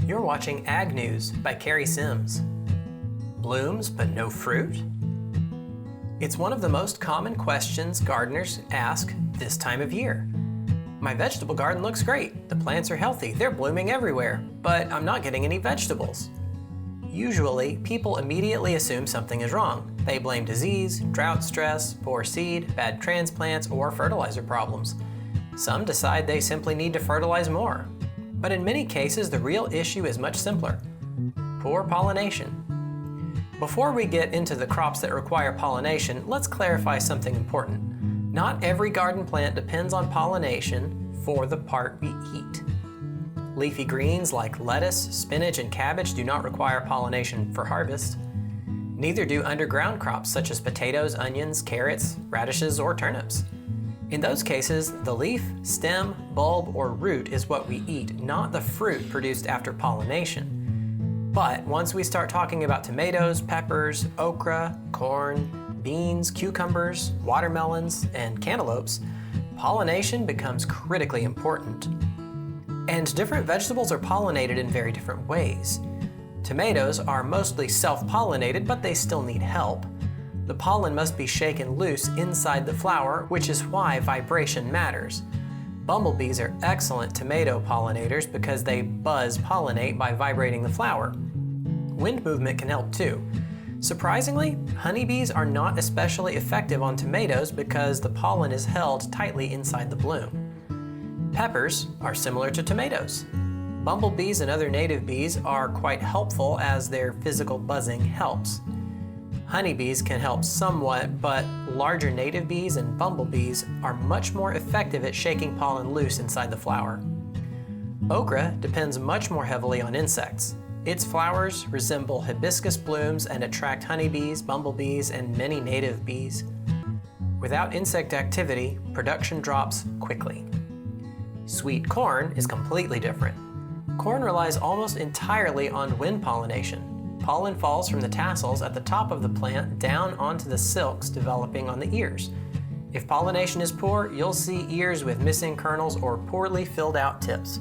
You're watching Ag News by Cary Sims. Blooms but no fruit? It's one of the most common questions gardeners ask this time of year. My vegetable garden looks great, the plants are healthy, they're blooming everywhere, but I'm not getting any vegetables. Usually, people immediately assume something is wrong. They blame disease, drought stress, poor seed, bad transplants, or fertilizer problems. Some decide they simply need to fertilize more. But in many cases, the real issue is much simpler: poor pollination. Before we get into the crops that require pollination, let's clarify something important. Not every garden plant depends on pollination for the part we eat. Leafy greens like lettuce, spinach, and cabbage do not require pollination for harvest. Neither do underground crops such as potatoes, onions, carrots, radishes, or turnips. In those cases, the leaf, stem, bulb, or root is what we eat, not the fruit produced after pollination. But once we start talking about tomatoes, peppers, okra, corn, beans, cucumbers, watermelons, and cantaloupes, pollination becomes critically important. And different vegetables are pollinated in very different ways. Tomatoes are mostly self-pollinated, but they still need help. The pollen must be shaken loose inside the flower, which is why vibration matters. Bumblebees are excellent tomato pollinators because they buzz pollinate by vibrating the flower. Wind movement can help too. Surprisingly, honeybees are not especially effective on tomatoes because the pollen is held tightly inside the bloom. Peppers are similar to tomatoes. Bumblebees and other native bees are quite helpful as their physical buzzing helps. Honeybees can help somewhat, but larger native bees and bumblebees are much more effective at shaking pollen loose inside the flower. Okra depends much more heavily on insects. Its flowers resemble hibiscus blooms and attract honeybees, bumblebees, and many native bees. Without insect activity, production drops quickly. Sweet corn is completely different. Corn relies almost entirely on wind pollination. Pollen falls from the tassels at the top of the plant down onto the silks developing on the ears. If pollination is poor, you'll see ears with missing kernels or poorly filled out tips.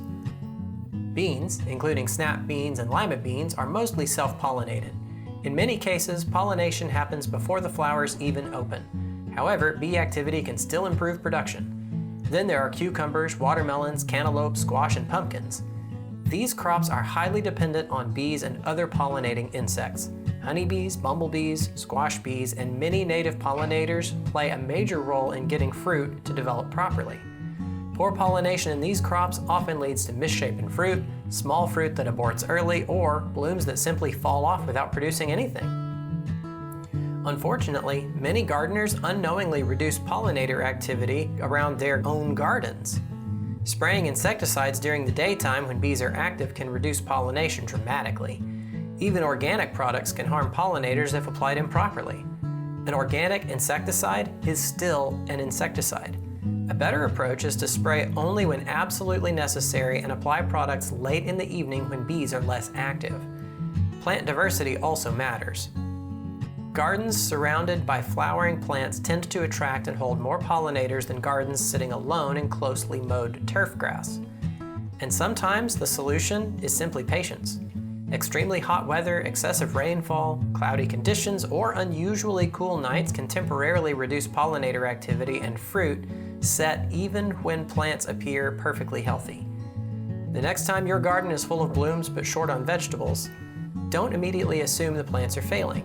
Beans, including snap beans and lima beans, are mostly self-pollinated. In many cases, pollination happens before the flowers even open. However, bee activity can still improve production. Then there are cucumbers, watermelons, cantaloupes, squash, and pumpkins. These crops are highly dependent on bees and other pollinating insects. Honeybees, bumblebees, squash bees, and many native pollinators play a major role in getting fruit to develop properly. Poor pollination in these crops often leads to misshapen fruit, small fruit that aborts early, or blooms that simply fall off without producing anything. Unfortunately, many gardeners unknowingly reduce pollinator activity around their own gardens. Spraying insecticides during the daytime when bees are active can reduce pollination dramatically. Even organic products can harm pollinators if applied improperly. An organic insecticide is still an insecticide. A better approach is to spray only when absolutely necessary and apply products late in the evening when bees are less active. Plant diversity also matters. Gardens surrounded by flowering plants tend to attract and hold more pollinators than gardens sitting alone in closely mowed turf grass. And sometimes the solution is simply patience. Extremely hot weather, excessive rainfall, cloudy conditions, or unusually cool nights can temporarily reduce pollinator activity and fruit set even when plants appear perfectly healthy. The next time your garden is full of blooms but short on vegetables, don't immediately assume the plants are failing.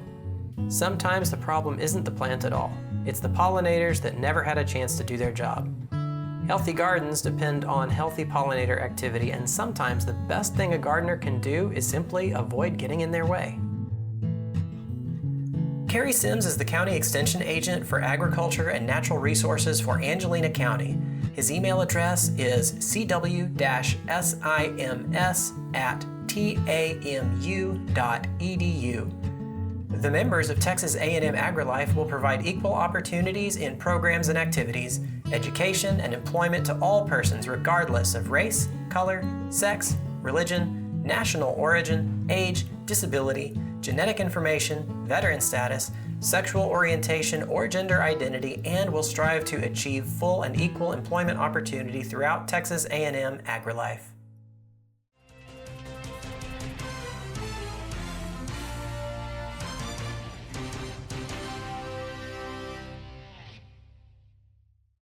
Sometimes the problem isn't the plant at all. It's the pollinators that never had a chance to do their job. Healthy gardens depend on healthy pollinator activity, and sometimes the best thing a gardener can do is simply avoid getting in their way. Cary Sims is the County Extension Agent for Agriculture and Natural Resources for Angelina County. His email address is cw-sims@tamu.edu. The members of Texas A&M AgriLife will provide equal opportunities in programs and activities, education, and employment to all persons regardless of race, color, sex, religion, national origin, age, disability, genetic information, veteran status, sexual orientation, or gender identity, and will strive to achieve full and equal employment opportunity throughout Texas A&M AgriLife.